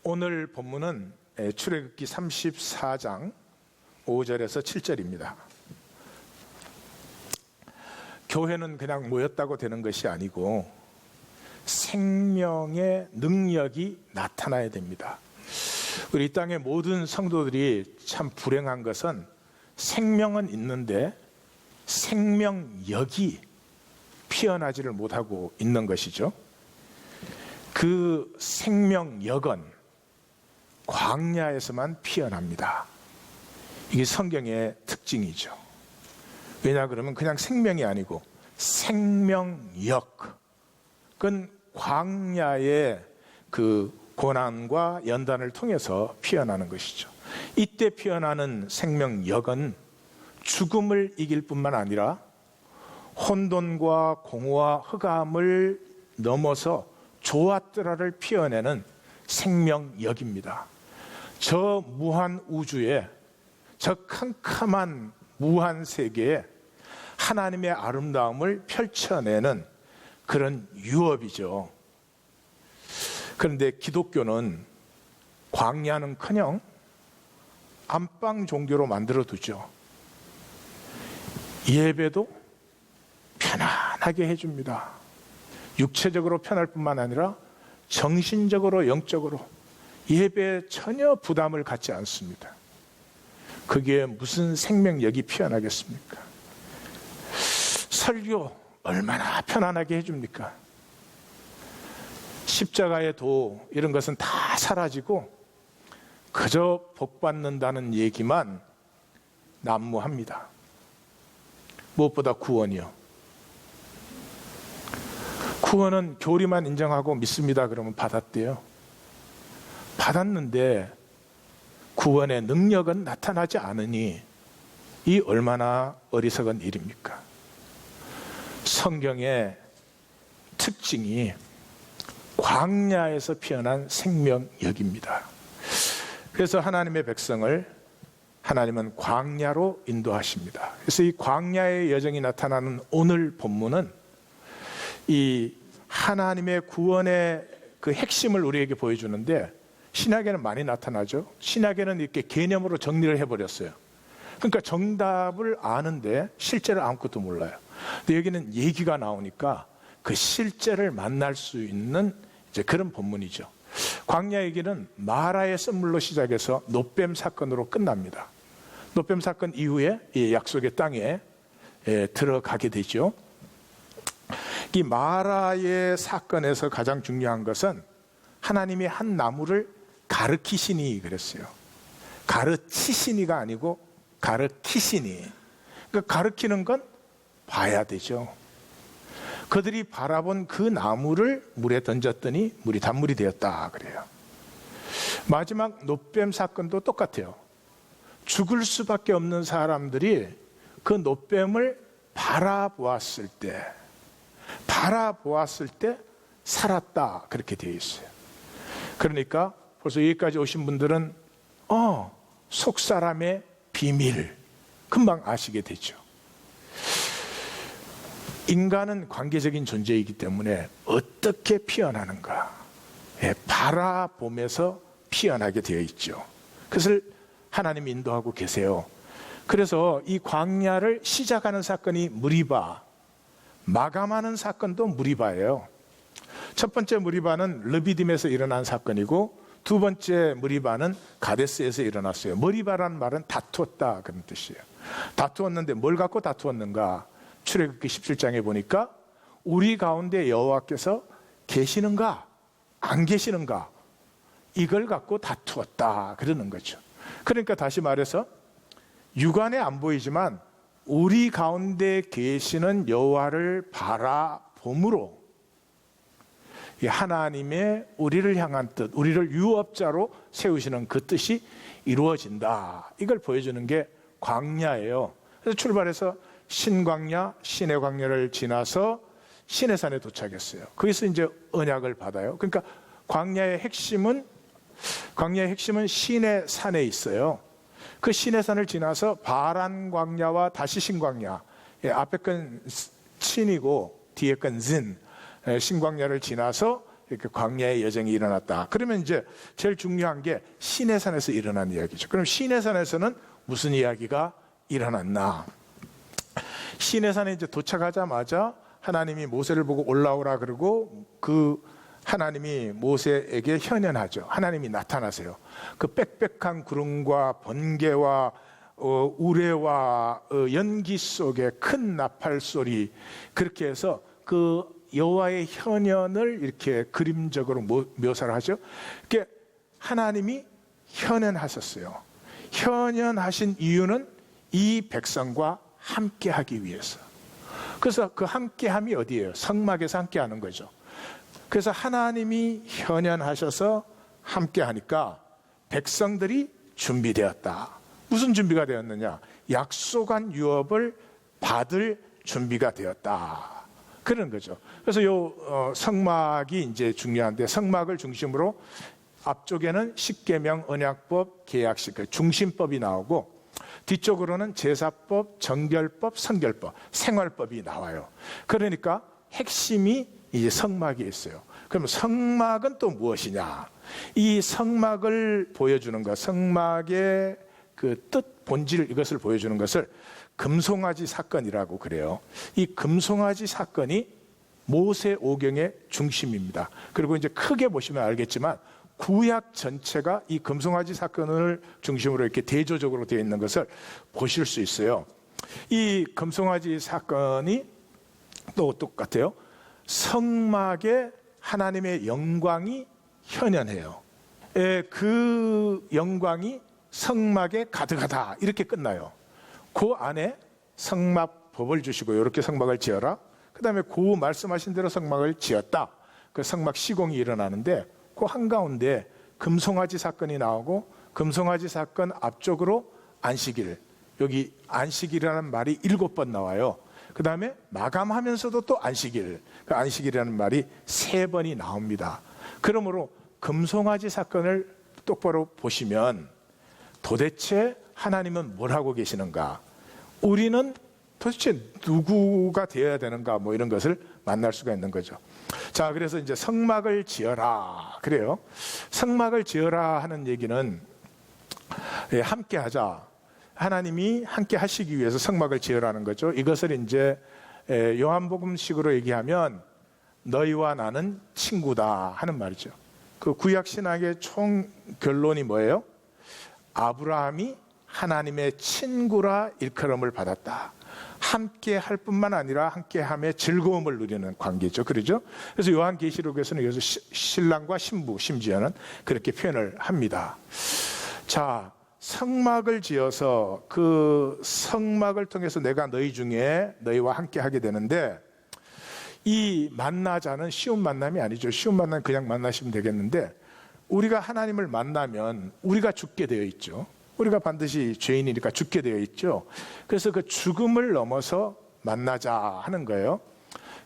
오늘 본문은 출애굽기 34장 5절에서 7절입니다. 교회는 그냥 모였다고 되는 것이 아니고 생명의 능력이 나타나야 됩니다. 우리 땅의 모든 성도들이 참 불행한 것은 생명은 있는데 생명력이 피어나지를 못하고 있는 것이죠. 그 생명력은 광야에서만 피어납니다. 이게 성경의 특징이죠. 왜냐 그러면 그냥 생명이 아니고 생명력, 그건 광야의 그 고난과 연단을 통해서 피어나는 것이죠. 이때 피어나는 생명력은 죽음을 이길 뿐만 아니라 혼돈과 공허와 흑암을 넘어서 조화뜨라를 피워내는 생명력입니다. 저 무한 우주에, 저 캄캄한 무한 세계에 하나님의 아름다움을 펼쳐내는 그런 유업이죠. 그런데 기독교는 광야는커녕 안방 종교로 만들어두죠. 예배도 편안하게 해줍니다. 육체적으로 편할 뿐만 아니라 정신적으로, 영적으로 예배에 전혀 부담을 갖지 않습니다. 그게 무슨 생명력이 피어나겠습니까? 설교 얼마나 편안하게 해줍니까? 십자가의 도 이런 것은 다 사라지고 그저 복받는다는 얘기만 난무합니다. 무엇보다 구원이요. 구원은 교리만 인정하고 믿습니다 그러면 받았대요. 받았는데 구원의 능력은 나타나지 않으니 이 얼마나 어리석은 일입니까? 성경의 특징이 광야에서 피어난 생명력입니다. 그래서 하나님의 백성을 하나님은 광야로 인도하십니다. 그래서 이 광야의 여정이 나타나는 오늘 본문은 이 하나님의 구원의 그 핵심을 우리에게 보여주는데, 신약에는 많이 나타나죠. 신약에는 이렇게 개념으로 정리를 해버렸어요. 그러니까 정답을 아는데 실제를 아무것도 몰라요. 근데 여기는 얘기가 나오니까 그 실제를 만날 수 있는 이제 그런 본문이죠. 광야 얘기는 마라의 선물로 시작해서 놋뱀 사건으로 끝납니다. 놋뱀 사건 이후에 이 약속의 땅에 들어가게 되죠. 이 마라의 사건에서 가장 중요한 것은 하나님이 한 나무를 가르키시니 그랬어요. 가르치시니가 아니고 가르키시니. 그러니까 가르키는 건 봐야 되죠. 그들이 바라본 그 나무를 물에 던졌더니 물이 단물이 되었다 그래요. 마지막 놋뱀 사건도 똑같아요. 죽을 수밖에 없는 사람들이 그 놋뱀을 바라보았을 때 살았다 그렇게 되어 있어요. 그러니까 벌써 여기까지 오신 분들은 속 사람의 비밀 금방 아시게 되죠. 인간은 관계적인 존재이기 때문에 어떻게 피어나는가 바라보면서 피어나게 되어 있죠. 그것을 하나님이 인도하고 계세요. 그래서 이 광야를 시작하는 사건이 무리바, 마감하는 사건도 무리바예요. 첫 번째 무리바는 르비딤에서 일어난 사건이고 두 번째 무리바는 가데스에서 일어났어요. 무리바라는 말은 다투었다 그런 뜻이에요. 다투었는데 뭘 갖고 다투었는가? 출애굽기 17장에 보니까 우리 가운데 여호와께서 계시는가 안 계시는가 이걸 갖고 다투었다 그러는 거죠. 그러니까 다시 말해서 육안에 안 보이지만 우리 가운데 계시는 여호와를 바라봄으로 하나님의 우리를 향한 뜻, 우리를 유업자로 세우시는 그 뜻이 이루어진다. 이걸 보여주는 게 광야예요. 그래서 출발해서 신광야, 신의 광야를 지나서 시내산에 도착했어요. 거기서 이제 언약을 받아요. 그러니까 광야의 핵심은 시내산에 있어요. 그 시내산을 지나서 바란 광야와 다시 신광야, 앞에 건 신이고 뒤에 건 진, 신광야를 지나서 이렇게 광야의 여정이 일어났다. 그러면 이제 제일 중요한 게 시내산에서 일어난 이야기죠. 그럼 시내산에서는 무슨 이야기가 일어났나? 시내산에 이제 도착하자마자 하나님이 모세를 보고 올라오라 그러고 그 하나님이 모세에게 현현하죠. 하나님이 나타나세요. 그 빽빽한 구름과 번개와 우레와 연기 속에 큰 나팔 소리, 그렇게 해서 그 여호와의 현현을 이렇게 그림적으로 묘사를 하죠. 그게 하나님이 현현하셨어요. 현현하신 이유는 이 백성과 함께하기 위해서. 그래서 그 함께함이 어디예요? 성막에서 함께하는 거죠. 그래서 하나님이 현현하셔서 함께하니까 백성들이 준비되었다. 무슨 준비가 되었느냐? 약속한 유업을 받을 준비가 되었다. 그런 거죠. 그래서 성막이 이제 중요한데, 성막을 중심으로 앞쪽에는 십계명, 언약법, 계약식, 중심법이 나오고, 뒤쪽으로는 제사법, 정결법, 성결법, 생활법이 나와요. 그러니까 핵심이 이제 성막이 있어요. 그럼 성막은 또 무엇이냐? 이 성막을 보여주는 것, 성막의 그 뜻, 본질, 이것을 보여주는 것을 금송아지 사건이라고 그래요. 이 금송아지 사건이 모세 오경의 중심입니다. 그리고 이제 크게 보시면 알겠지만 구약 전체가 이 금송아지 사건을 중심으로 이렇게 대조적으로 되어 있는 것을 보실 수 있어요. 이 금송아지 사건이 또 똑같아요. 성막에 하나님의 영광이 현현해요. 그 영광이 성막에 가득하다, 이렇게 끝나요. 그 안에 성막법을 주시고 이렇게 성막을 지어라. 그 다음에 그 말씀하신 대로 성막을 지었다. 그 성막 시공이 일어나는데 그 한가운데 금송아지 사건이 나오고, 금송아지 사건 앞쪽으로 안식일, 여기 안식일이라는 말이 7번 나와요. 그 다음에 마감하면서도 또 안식일, 그 안식일이라는 말이 3번이 나옵니다. 그러므로 금송아지 사건을 똑바로 보시면 도대체 하나님은 뭘 하고 계시는가? 우리는 도대체 누구가 되어야 되는가? 뭐 이런 것을 만날 수가 있는 거죠. 자, 그래서 이제 성막을 지어라. 그래요. 성막을 지어라 하는 얘기는 함께 하자. 하나님이 함께 하시기 위해서 성막을 지으라는 거죠. 이것을 이제 요한복음식으로 얘기하면 너희와 나는 친구다 하는 말이죠. 그 구약 신학의 총 결론이 뭐예요? 아브라함이 하나님의 친구라 일컬음을 받았다. 함께 할 뿐만 아니라 함께함의 즐거움을 누리는 관계죠. 그렇죠? 그래서 요한계시록에서는 여기서 신랑과 신부, 심지어는 그렇게 표현을 합니다. 자, 성막을 지어서 그 성막을 통해서 내가 너희 중에 너희와 함께 하게 되는데, 이 만나자는 쉬운 만남이 아니죠. 쉬운 만남 그냥 만나시면 되겠는데, 우리가 하나님을 만나면 우리가 죽게 되어 있죠. 우리가 반드시 죄인이니까 죽게 되어 있죠. 그래서 그 죽음을 넘어서 만나자 하는 거예요.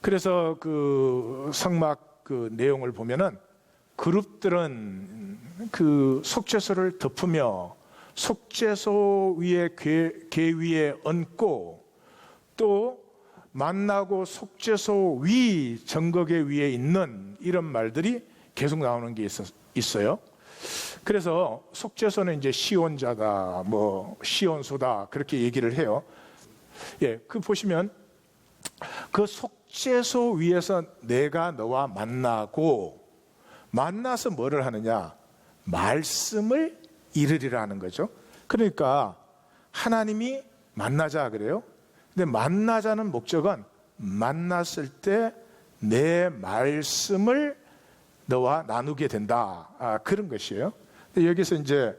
그래서 그 성막 그 내용을 보면은 그룹들은 그 속죄소를 덮으며 속죄소 위에 궤 위에 얹고, 또 만나고 속죄소 위 정거궤 위에 있는 이런 말들이 계속 나오는 게 있어요. 그래서 속죄소는 이제 시온자다, 뭐 시온소다, 그렇게 얘기를 해요. 예, 그 보시면 그 속죄소 위에서 내가 너와 만나고, 만나서 뭐를 하느냐? 말씀을 이르리라는 거죠. 그러니까 하나님이 만나자 그래요. 근데 만나자는 목적은 만났을 때 내 말씀을 너와 나누게 된다, 그런 것이에요. 여기서 이제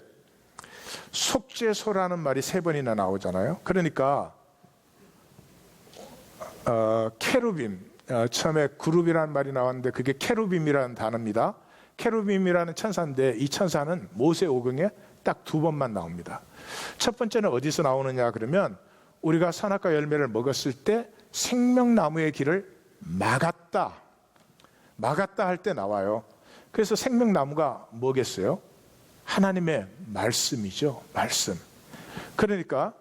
속죄소라는 말이 3번이나 나오잖아요. 그러니까 케루빔, 처음에 그룹이라는 말이 나왔는데 그게 케루빔이라는 단어입니다. 케루빔이라는 천사인데 이 천사는 모세오경에 딱 2번만 나옵니다. 첫 번째는 어디서 나오느냐 그러면, 우리가 선악과 열매를 먹었을 때 생명나무의 길을 막았다 할 때 나와요. 그래서 생명나무가 뭐겠어요? 하나님의 말씀이죠. 말씀. 그러니까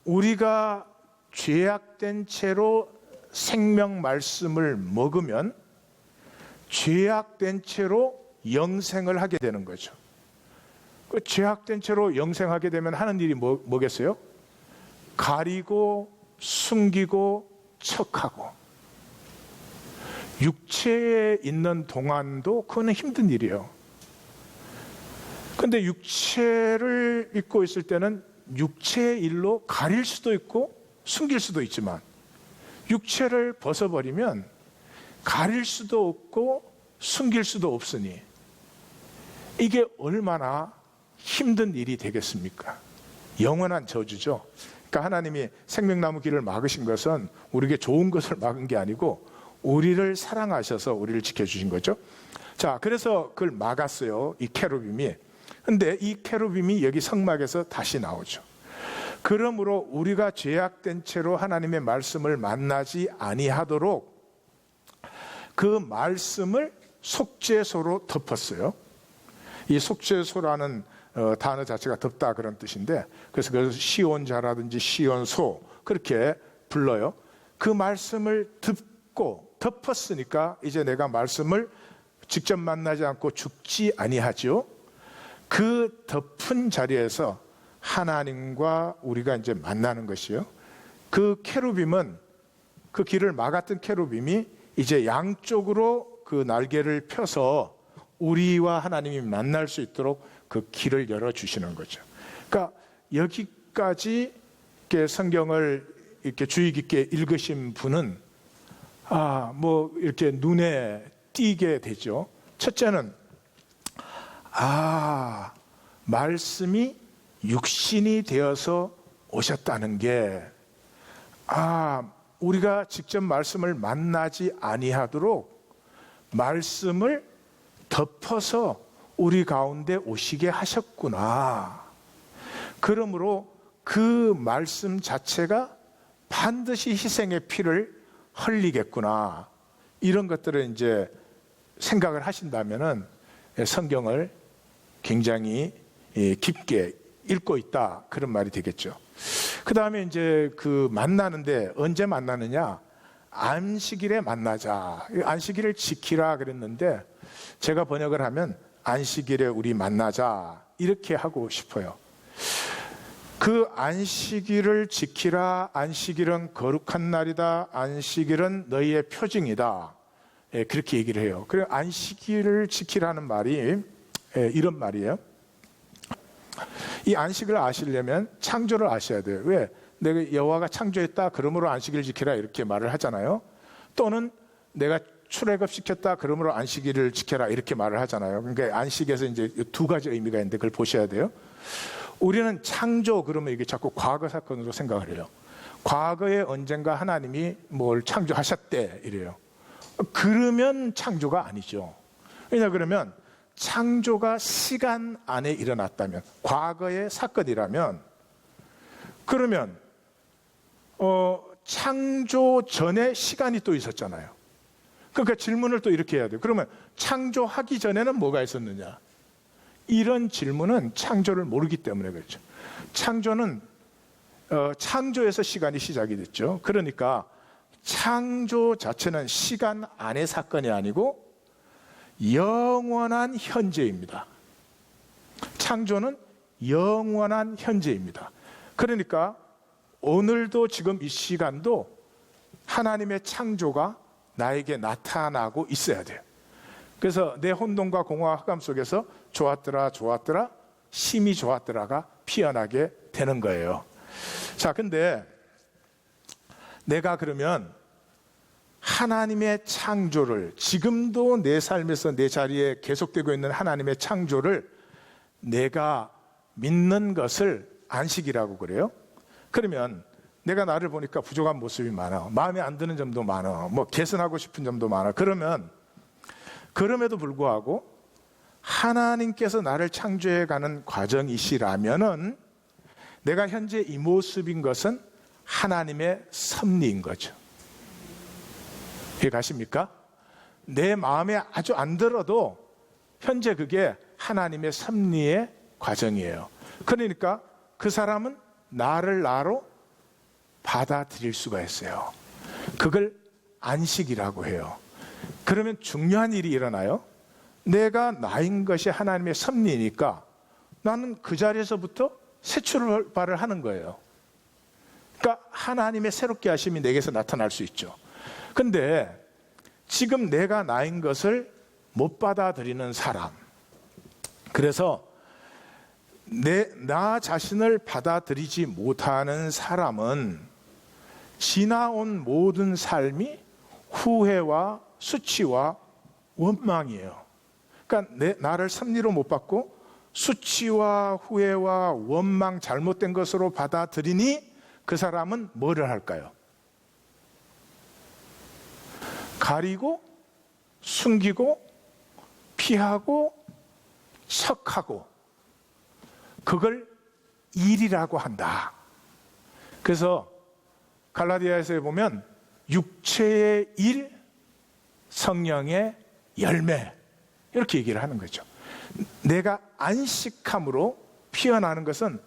우리가 죄악된 채로 생명 말씀을 먹으면 죄악된 채로 영생을 하게 되는 거죠. 그 죄악된 채로 영생하게 되면 하는 일이 뭐겠어요? 가리고 숨기고 척하고. 육체에 있는 동안도 그거는 힘든 일이에요. 근데 육체를 입고 있을 때는 육체의 일로 가릴 수도 있고 숨길 수도 있지만, 육체를 벗어버리면 가릴 수도 없고 숨길 수도 없으니 이게 얼마나 힘든 일이 되겠습니까? 영원한 저주죠. 그러니까 하나님이 생명나무 길을 막으신 것은 우리에게 좋은 것을 막은 게 아니고 우리를 사랑하셔서 우리를 지켜주신 거죠. 자, 그래서 그걸 막았어요, 이 케루빔이. 근데 이 케루빔이 여기 성막에서 다시 나오죠. 그러므로 우리가 죄악된 채로 하나님의 말씀을 만나지 아니하도록 그 말씀을 속죄소로 덮었어요. 이 속죄소라는 단어 자체가 덮다 그런 뜻인데, 그래서 시온자라든지 시온소 그렇게 불러요. 그 말씀을 덮었으니까 이제 내가 말씀을 직접 만나지 않고 죽지 아니하죠. 그 덮은 자리에서 하나님과 우리가 이제 만나는 것이요. 그 케루빔은, 그 길을 막았던 케루빔이 이제 양쪽으로 그 날개를 펴서 우리와 하나님이 만날 수 있도록 그 길을 열어주시는 거죠. 그러니까 여기까지 이렇게 성경을 이렇게 주의 깊게 읽으신 분은 뭐 이렇게 눈에 띄게 되죠. 첫째는 말씀이 육신이 되어서 오셨다는 게, 우리가 직접 말씀을 만나지 아니하도록 말씀을 덮어서 우리 가운데 오시게 하셨구나. 그러므로 그 말씀 자체가 반드시 희생의 피를 흘리겠구나. 이런 것들을 이제 생각을 하신다면은 성경을 굉장히 깊게 읽고 있다, 그런 말이 되겠죠. 그 다음에 이제 그 만나는데 언제 만나느냐? 안식일에 만나자. 안식일을 지키라 그랬는데 제가 번역을 하면 안식일에 우리 만나자 이렇게 하고 싶어요. 그 안식일을 지키라. 안식일은 거룩한 날이다. 안식일은 너희의 표징이다. 그렇게 얘기를 해요. 그래서 안식일을 지키라는 말이 이런 말이에요. 이 안식을 아시려면 창조를 아셔야 돼요. 왜? 내가 여호와가 창조했다, 그러므로 안식일을 지키라, 이렇게 말을 하잖아요. 또는 내가 출애굽시켰다, 그러므로 안식일을 지켜라, 이렇게 말을 하잖아요. 그러니까 안식에서 이제 두 가지 의미가 있는데 그걸 보셔야 돼요. 우리는 창조 그러면 이게 자꾸 과거 사건으로 생각을 해요. 과거에 언젠가 하나님이 뭘 창조하셨대 이래요. 그러면 창조가 아니죠. 왜냐 그러면 창조가 시간 안에 일어났다면, 과거의 사건이라면, 그러면 창조 전에 시간이 또 있었잖아요. 그러니까 질문을 또 이렇게 해야 돼요. 그러면 창조하기 전에는 뭐가 있었느냐? 이런 질문은 창조를 모르기 때문에 그렇죠. 창조는 창조에서 시간이 시작이 됐죠. 그러니까 창조 자체는 시간 안의 사건이 아니고 영원한 현재입니다. 창조는 영원한 현재입니다. 그러니까 오늘도 지금 이 시간도 하나님의 창조가 나에게 나타나고 있어야 돼요. 그래서 내 혼돈과 공허와 흑암 속에서 좋았더라 좋았더라 심히 좋았더라가 피어나게 되는 거예요. 자, 근데 내가 그러면 하나님의 창조를, 지금도 내 삶에서 내 자리에 계속되고 있는 하나님의 창조를 내가 믿는 것을 안식이라고 그래요. 그러면 내가 나를 보니까 부족한 모습이 많아, 마음에 안 드는 점도 많아, 뭐 개선하고 싶은 점도 많아. 그러면 그럼에도 불구하고 하나님께서 나를 창조해 가는 과정이시라면은 내가 현재 이 모습인 것은 하나님의 섭리인 거죠. 이해 가십니까? 내 마음에 아주 안 들어도 현재 그게 하나님의 섭리의 과정이에요. 그러니까 그 사람은 나를 나로 받아들일 수가 있어요. 그걸 안식이라고 해요. 그러면 중요한 일이 일어나요. 내가 나인 것이 하나님의 섭리니까 나는 그 자리에서부터 새 출발을 하는 거예요. 그러니까 하나님의 새롭게 하심이 내게서 나타날 수 있죠. 근데 지금 내가 나인 것을 못 받아들이는 사람, 그래서 나 자신을 받아들이지 못하는 사람은 지나온 모든 삶이 후회와 수치와 원망이에요. 그러니까 나를 섭리로 못 받고 수치와 후회와 원망, 잘못된 것으로 받아들이니 그 사람은 뭐를 할까요? 가리고 숨기고 피하고 척하고, 그걸 일이라고 한다. 그래서 갈라디아서에 보면 육체의 일, 성령의 열매, 이렇게 얘기를 하는 거죠. 내가 안식함으로 피어나는 것은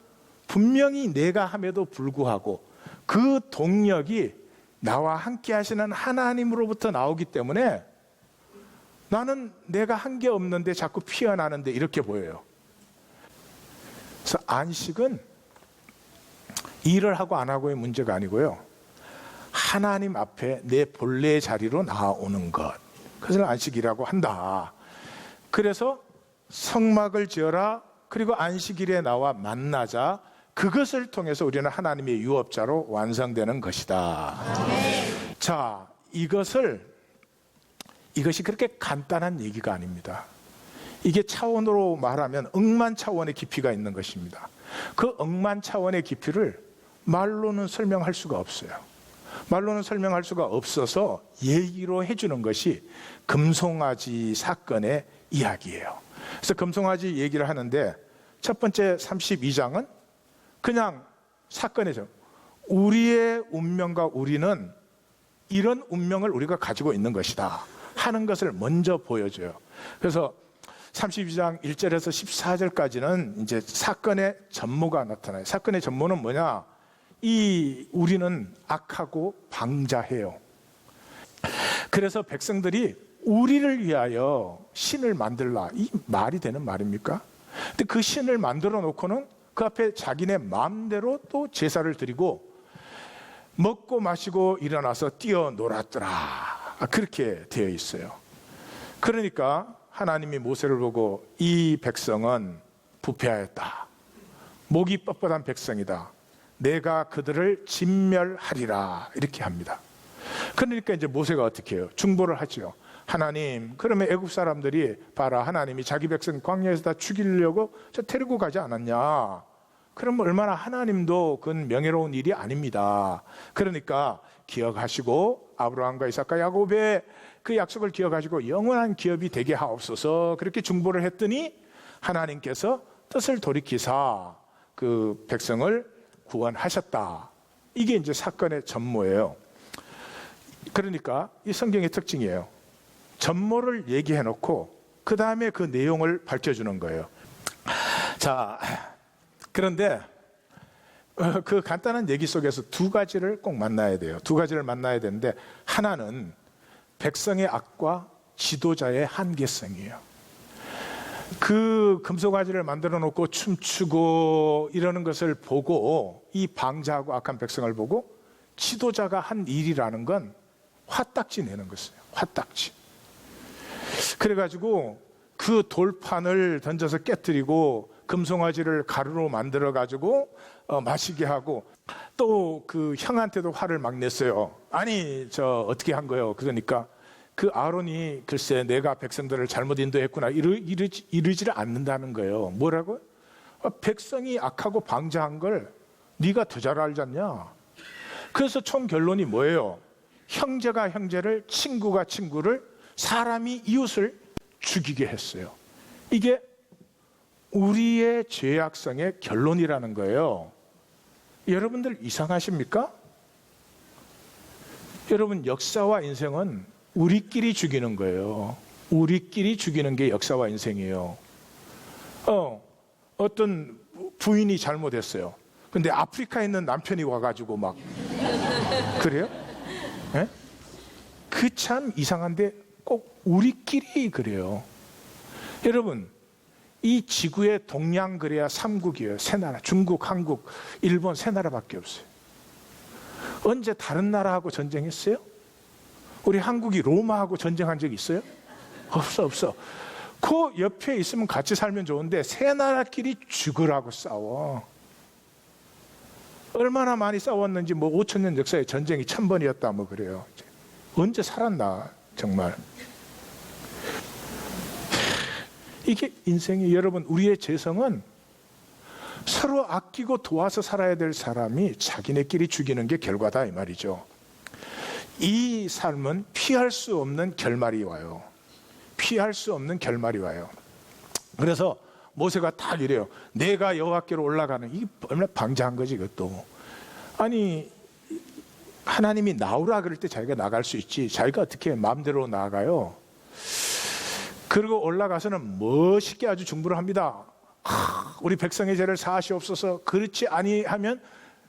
분명히 내가 함에도 불구하고 그 동력이 나와 함께 하시는 하나님으로부터 나오기 때문에 나는 내가 한 게 없는데 자꾸 피어나는데 이렇게 보여요. 그래서 안식은 일을 하고 안 하고의 문제가 아니고요, 하나님 앞에 내 본래의 자리로 나오는 것, 그것을 안식이라고 한다. 그래서 성막을 지어라, 그리고 안식일에 나와 만나자, 그것을 통해서 우리는 하나님의 유업자로 완성되는 것이다. 자, 이것이 그렇게 간단한 얘기가 아닙니다. 이게 차원으로 말하면 억만 차원의 깊이가 있는 것입니다. 그 억만 차원의 깊이를 말로는 설명할 수가 없어요. 말로는 설명할 수가 없어서 얘기로 해주는 것이 금송아지 사건의 이야기예요. 그래서 금송아지 얘기를 하는데 첫 번째 32장은 그냥 사건이죠. 우리의 운명과 우리는 이런 운명을 우리가 가지고 있는 것이다 하는 것을 먼저 보여줘요. 그래서 32장 1절에서 14절까지는 이제 사건의 전모가 나타나요. 사건의 전모는 뭐냐? 우리는 악하고 방자해요. 그래서 백성들이 우리를 위하여 신을 만들라, 이 말이 되는 말입니까? 근데 그 신을 만들어 놓고는 그 앞에 자기네 마음대로 또 제사를 드리고 먹고 마시고 일어나서 뛰어놀았더라, 그렇게 되어 있어요. 그러니까 하나님이 모세를 보고 이 백성은 부패하였다, 목이 뻣뻣한 백성이다, 내가 그들을 진멸하리라, 이렇게 합니다. 그러니까 이제 모세가 어떻게 해요? 중보를 하죠. 하나님, 그러면 애굽 사람들이 봐라, 하나님이 자기 백성 광야에서 다 죽이려고 저 데리고 가지 않았냐? 그럼 얼마나 하나님도 그건 명예로운 일이 아닙니다. 그러니까 기억하시고 아브라함과 이삭과 야곱의 그 약속을 기억하시고 영원한 기업이 되게 하옵소서, 그렇게 중보를 했더니 하나님께서 뜻을 돌이키사 그 백성을 구원하셨다. 이게 이제 사건의 전모예요. 그러니까 이 성경의 특징이에요. 전모를 얘기해 놓고 그 다음에 그 내용을 밝혀주는 거예요. 자, 그런데 그 간단한 얘기 속에서 두 가지를 꼭 만나야 돼요. 두 가지를 만나야 되는데, 하나는 백성의 악과 지도자의 한계성이에요. 그 금송아지를 만들어 놓고 춤추고 이러는 것을 보고, 이 방자하고 악한 백성을 보고 지도자가 한 일이라는 건 화딱지 내는 것이에요. 화딱지. 그래가지고 그 돌판을 던져서 깨뜨리고 금송아지를 가루로 만들어 가지고 마시게 하고, 또 그 형한테도 화를 막 냈어요. 아니 저 어떻게 한 거예요? 그러니까 그 아론이 글쎄 내가 백성들을 잘못 인도했구나 이러지를 않는다는 거예요. 뭐라고요? 백성이 악하고 방자한 걸 네가 더 잘 알지 않냐? 그래서 총 결론이 뭐예요? 형제가 형제를, 친구가 친구를, 사람이 이웃을 죽이게 했어요. 이게 우리의 죄악성의 결론이라는 거예요. 여러분들 이상하십니까? 여러분, 역사와 인생은 우리끼리 죽이는 거예요. 우리끼리 죽이는 게 역사와 인생이에요. 어떤 부인이 잘못했어요. 근데 아프리카에 있는 남편이 와가지고 막 그래요? 그 참 이상한데 꼭 우리끼리 그래요. 여러분, 이 지구의 동양거래야 3국이에요. 세 나라, 중국, 한국, 일본 세 나라밖에 없어요. 언제 다른 나라하고 전쟁했어요? 우리 한국이 로마하고 전쟁한 적 있어요? 없어. 그 옆에 있으면 같이 살면 좋은데 세 나라끼리 죽으라고 싸워. 얼마나 많이 싸웠는지, 뭐 5,000년 역사에 전쟁이 1000번이었다 뭐 그래요. 언제 살았나 정말. 이게 인생이, 여러분, 우리의 재성은 서로 아끼고 도와서 살아야 될 사람이 자기네끼리 죽이는 게 결과다 이 말이죠. 이 삶은 피할 수 없는 결말이 와요. 피할 수 없는 결말이 와요. 그래서 모세가 딱 이래요. 내가 여호와께로 올라가는, 이게 얼마나 방자한 거지 그것도. 아니, 하나님이 나오라 그럴 때 자기가 나갈 수 있지, 자기가 어떻게 마음대로 나가요? 그리고 올라가서는 멋있게 아주 중부를 합니다. 우리 백성의 죄를 사하시옵소서. 그렇지 아니하면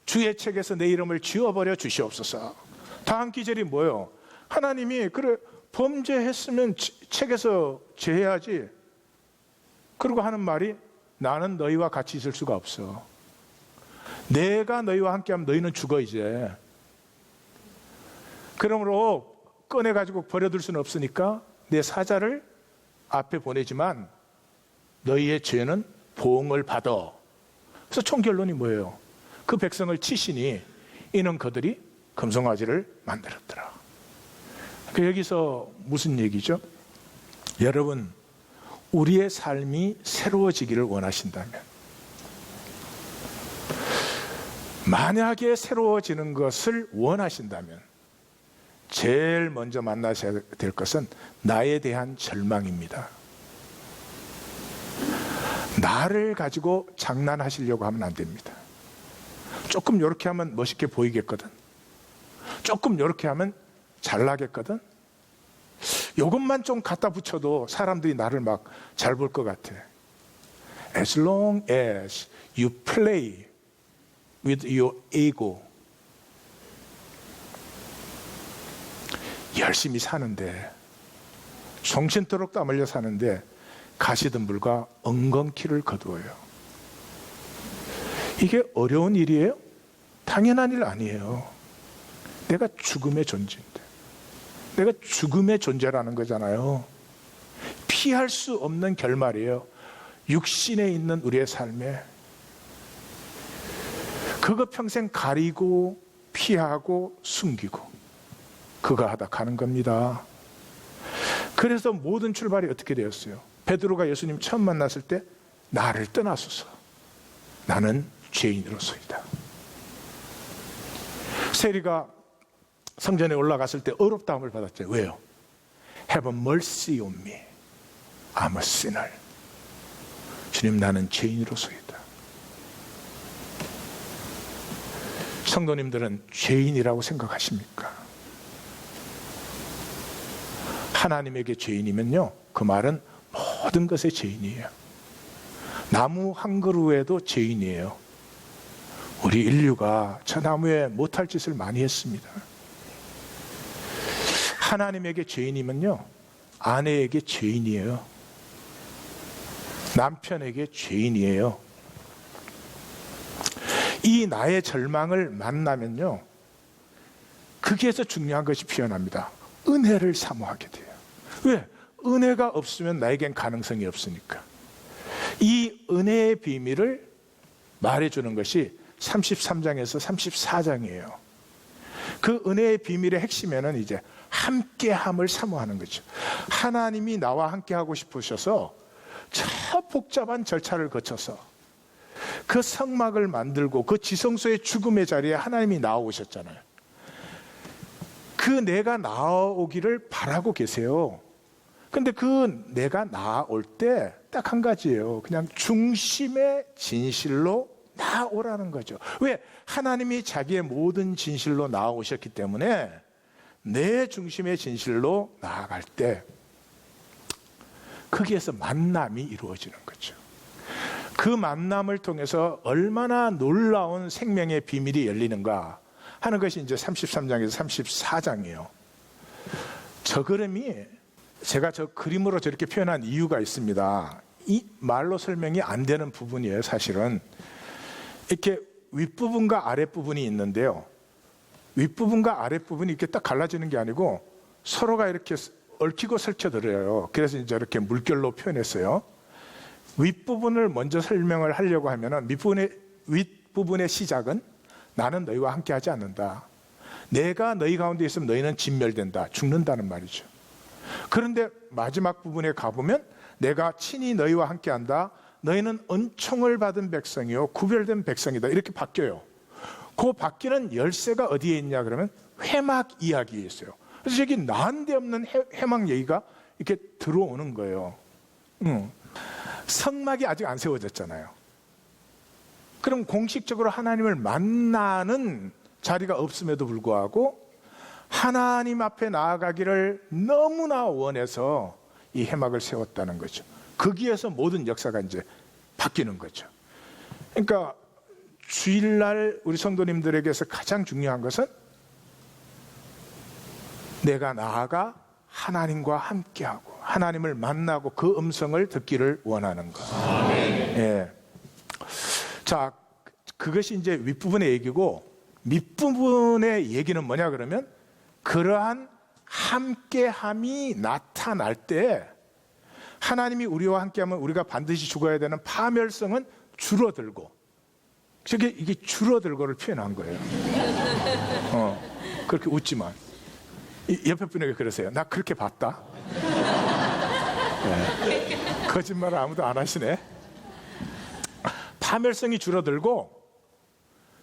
주의 책에서 내 이름을 지워버려 주시옵소서. 다음 기절이 뭐예요? 하나님이 그래 범죄했으면 책에서 제해야지. 그리고 하는 말이, 나는 너희와 같이 있을 수가 없어. 내가 너희와 함께하면 너희는 죽어 이제. 그러므로 꺼내가지고 버려둘 수는 없으니까 내 사자를 앞에 보내지만 너희의 죄는 보응을 받아. 그래서 총결론이 뭐예요? 그 백성을 치시니 이는 그들이 금송아지를 만들었더라. 여기서 무슨 얘기죠? 여러분, 우리의 삶이 새로워지기를 원하신다면, 만약에 새로워지는 것을 원하신다면 제일 먼저 만나셔야 될 것은 나에 대한 절망입니다. 나를 가지고 장난하시려고 하면 안 됩니다. 조금 이렇게 하면 멋있게 보이겠거든, 조금 이렇게 하면 잘나겠거든, 이것만 좀 갖다 붙여도 사람들이 나를 막 잘 볼 것 같아. As long as you play with your ego, 열심히 사는데, 정신토록 땀 흘려 사는데 가시덤불과 엉겅퀴를 거두어요. 이게 어려운 일이에요? 당연한 일 아니에요. 내가 죽음의 존재인데, 내가 죽음의 존재라는 거잖아요. 피할 수 없는 결말이에요. 육신에 있는 우리의 삶에. 그거 평생 가리고 피하고 숨기고 그거 하다 가는 겁니다. 그래서 모든 출발이 어떻게 되었어요? 베드로가 예수님 처음 만났을 때, 나를 떠나소서, 나는 죄인으로서이다. 세리가 성전에 올라갔을 때 어렵다함을 받았죠. 왜요? Have mercy on me, I'm a sinner. 주님, 나는 죄인으로서이다. 성도님들은 죄인이라고 생각하십니까? 하나님에게 죄인이면요, 그 말은 모든 것의 죄인이에요. 나무 한 그루에도 죄인이에요. 우리 인류가 저 나무에 못할 짓을 많이 했습니다. 하나님에게 죄인이면요, 아내에게 죄인이에요. 남편에게 죄인이에요. 이 나의 절망을 만나면요, 거기에서 중요한 것이 피어납니다. 은혜를 사모하게 돼요. 왜? 은혜가 없으면 나에겐 가능성이 없으니까. 이 은혜의 비밀을 말해주는 것이 33장에서 34장이에요. 그 은혜의 비밀의 핵심에는 이제 함께함을 사모하는 거죠. 하나님이 나와 함께하고 싶으셔서 저 복잡한 절차를 거쳐서 그 성막을 만들고 그 지성소의 죽음의 자리에 하나님이 나오셨잖아요. 그 내가 나오기를 바라고 계세요. 근데 그 내가 나올 때 딱 한 가지예요. 그냥 중심의 진실로 나오라는 거죠. 왜? 하나님이 자기의 모든 진실로 나오셨기 때문에 내 중심의 진실로 나아갈 때 거기에서 만남이 이루어지는 거죠. 그 만남을 통해서 얼마나 놀라운 생명의 비밀이 열리는가 하는 것이 이제 33장에서 34장이에요. 저 걸음이 제가 저 그림으로 저렇게 표현한 이유가 있습니다. 이 말로 설명이 안 되는 부분이에요. 사실은 이렇게 윗부분과 아랫부분이 있는데요, 윗부분과 아랫부분이 이렇게 딱 갈라지는 게 아니고 서로가 이렇게 얽히고 설쳐들어요. 그래서 이제 이렇게 물결로 표현했어요. 윗부분을 먼저 설명을 하려고 하면은 윗부분의 시작은 나는 너희와 함께 하지 않는다. 내가 너희 가운데 있으면 너희는 진멸된다. 죽는다는 말이죠. 그런데 마지막 부분에 가보면 내가 친히 너희와 함께 한다. 너희는 은총을 받은 백성이요 구별된 백성이다. 이렇게 바뀌어요. 그 바뀌는 열쇠가 어디에 있냐 그러면 회막 이야기에 있어요. 그래서 여기 난데없는 회막 얘기가 이렇게 들어오는 거예요. 성막이 아직 안 세워졌잖아요. 그럼 공식적으로 하나님을 만나는 자리가 없음에도 불구하고 하나님 앞에 나아가기를 너무나 원해서 이 회막을 세웠다는 거죠. 거기에서 모든 역사가 이제 바뀌는 거죠. 그러니까 주일날 우리 성도님들에게서 가장 중요한 것은 내가 나아가 하나님과 함께하고 하나님을 만나고 그 음성을 듣기를 원하는 것. 예. 자, 그것이 이제 윗부분의 얘기고, 밑부분의 얘기는 뭐냐 그러면 그러한 함께함이 나타날 때 하나님이 우리와 함께하면 우리가 반드시 죽어야 되는 파멸성은 줄어들고, 이게 줄어들고를 표현한 거예요. 그렇게 웃지만 옆에 분에게 그러세요. 나 그렇게 봤다. 네. 거짓말을 아무도 안 하시네. 파멸성이 줄어들고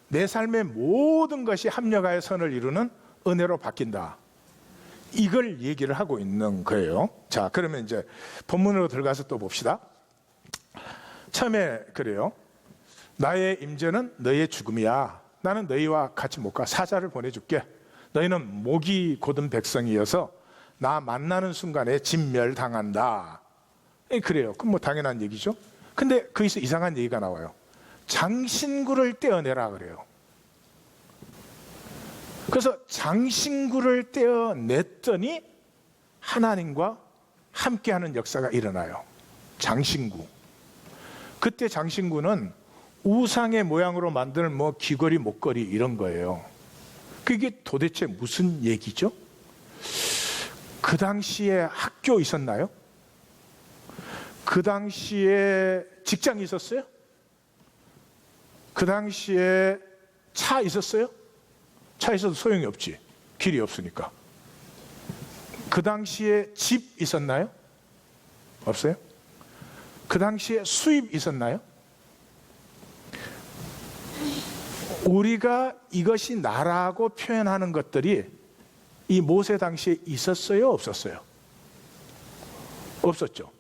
내 삶의 모든 것이 합력하여 선을 이루는 은혜로 바뀐다. 이걸 얘기를 하고 있는 거예요. 자, 그러면 이제 본문으로 들어가서 또 봅시다. 처음에 그래요. 나의 임재는 너희의 죽음이야. 나는 너희와 같이 못 가. 사자를 보내줄게. 너희는 목이 곧은 백성이어서 나 만나는 순간에 진멸당한다. 그래요. 그럼 뭐 당연한 얘기죠. 근데 거기서 이상한 얘기가 나와요. 장신구를 떼어내라 그래요. 그래서 장신구를 떼어냈더니 하나님과 함께하는 역사가 일어나요. 장신구. 그때 장신구는 우상의 모양으로 만든 뭐 귀걸이, 목걸이 이런 거예요. 그게 도대체 무슨 얘기죠? 그 당시에 학교 있었나요? 그 당시에 직장이 있었어요? 그 당시에 차 있었어요? 차 있어도 소용이 없지. 길이 없으니까. 그 당시에 집 있었나요? 없어요? 그 당시에 수입 있었나요? 우리가 이것이 나라고 표현하는 것들이 이 모세 당시에 있었어요? 없었어요? 없었죠.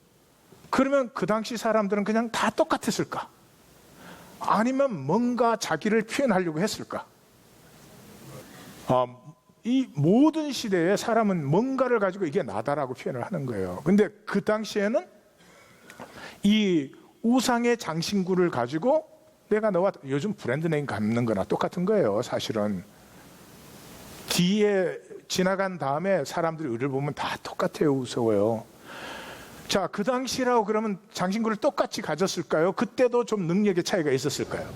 그러면 그 당시 사람들은 그냥 다 똑같았을까? 아니면 뭔가 자기를 표현하려고 했을까? 이 모든 시대에 사람은 뭔가를 가지고 이게 나다라고 표현을 하는 거예요. 근데 그 당시에는 이 우상의 장신구를 가지고 내가 너와 요즘 브랜드 네임 갖는 거나 똑같은 거예요. 사실은 뒤에 지나간 다음에 사람들이 우리를 보면 다 똑같아요. 무서워요. 자, 그 당시라고 그러면 장신구를 똑같이 가졌을까요? 그때도 좀 능력의 차이가 있었을까요?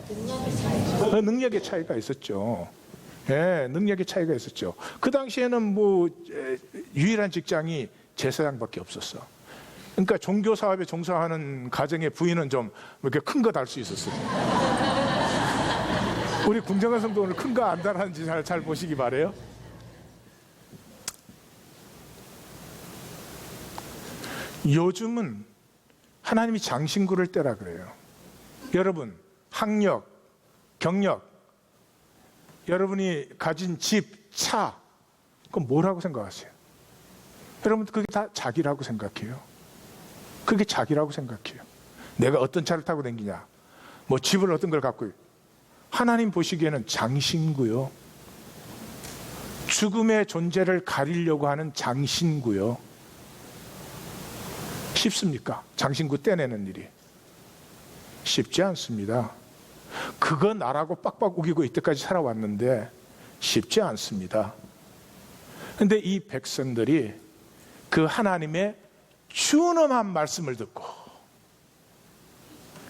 능력의 차이가 있었죠. 예, 능력의 차이가 있었죠. 그 당시에는 뭐 유일한 직장이 제사장밖에 없었어. 그러니까 종교 사업에 종사하는 가정의 부인은 좀 이렇게 큰 거 달 수 있었어요. 우리 궁정한 성도 오늘 큰 거 안 달았는지 잘 보시기 바래요. 요즘은 하나님이 장신구를 떼라 그래요. 여러분, 학력, 경력, 여러분이 가진 집, 차, 그건 뭐라고 생각하세요? 여러분, 그게 다 자기라고 생각해요. 그게 자기라고 생각해요. 내가 어떤 차를 타고 다니냐, 뭐 집을 어떤 걸 갖고 있고. 하나님 보시기에는 장신구요. 죽음의 존재를 가리려고 하는 장신구요. 쉽습니까? 장신구 떼내는 일이 쉽지 않습니다. 그거 나라고 빡빡 우기고 이때까지 살아왔는데 쉽지 않습니다. 근데 이 백성들이 그 하나님의 준엄한 말씀을 듣고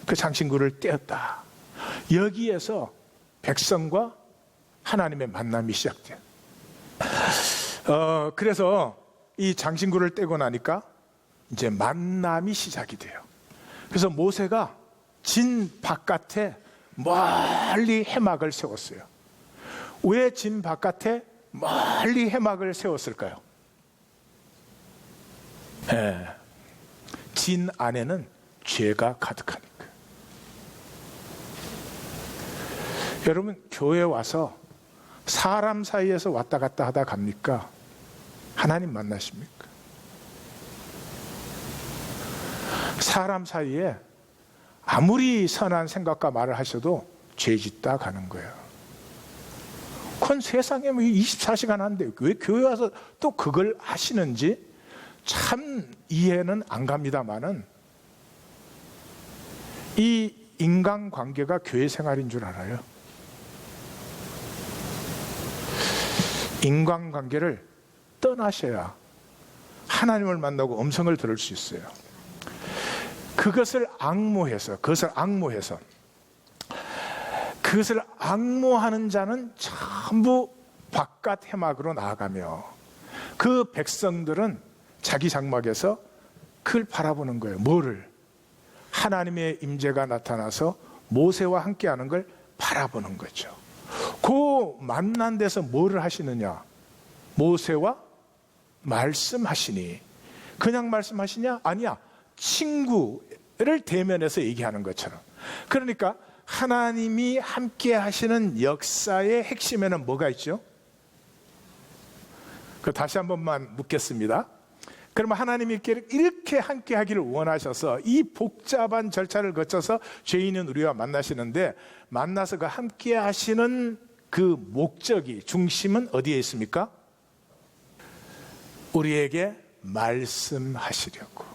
그 장신구를 떼었다. 여기에서 백성과 하나님의 만남이 시작돼요. 그래서 이 장신구를 떼고 나니까 이제 만남이 시작이 돼요. 그래서 모세가 진 바깥에 멀리 해막을 세웠어요. 왜 진 바깥에 멀리 해막을 세웠을까요? 진 안에는 죄가 가득하니까. 여러분, 교회 와서 사람 사이에서 왔다 갔다 하다 갑니까? 하나님 만나십니까? 사람 사이에 아무리 선한 생각과 말을 하셔도 죄 짓다 가는 거예요. 그건 세상에 24시간 한데 왜 교회 와서 또 그걸 하시는지 참 이해는 안 갑니다만은, 이 인간관계가 교회 생활인 줄 알아요. 인간관계를 떠나셔야 하나님을 만나고 음성을 들을 수 있어요. 그것을 악모해서 악모하는 자는 전부 바깥 해막으로 나아가며, 그 백성들은 자기 장막에서 그걸 바라보는 거예요. 뭐를? 하나님의 임재가 나타나서 모세와 함께하는 걸 바라보는 거죠. 그 만난 데서 뭐를 하시느냐? 모세와 말씀하시니. 그냥 말씀하시냐? 아니야. 친구를 대면해서 얘기하는 것처럼. 그러니까 하나님이 함께 하시는 역사의 핵심에는 뭐가 있죠? 그 다시 한 번만 묻겠습니다. 그러면 하나님이 이렇게 함께 하기를 원하셔서 이 복잡한 절차를 거쳐서 죄인은 우리와 만나시는데, 만나서 그 함께 하시는 그 목적이, 중심은 어디에 있습니까? 우리에게 말씀하시려고,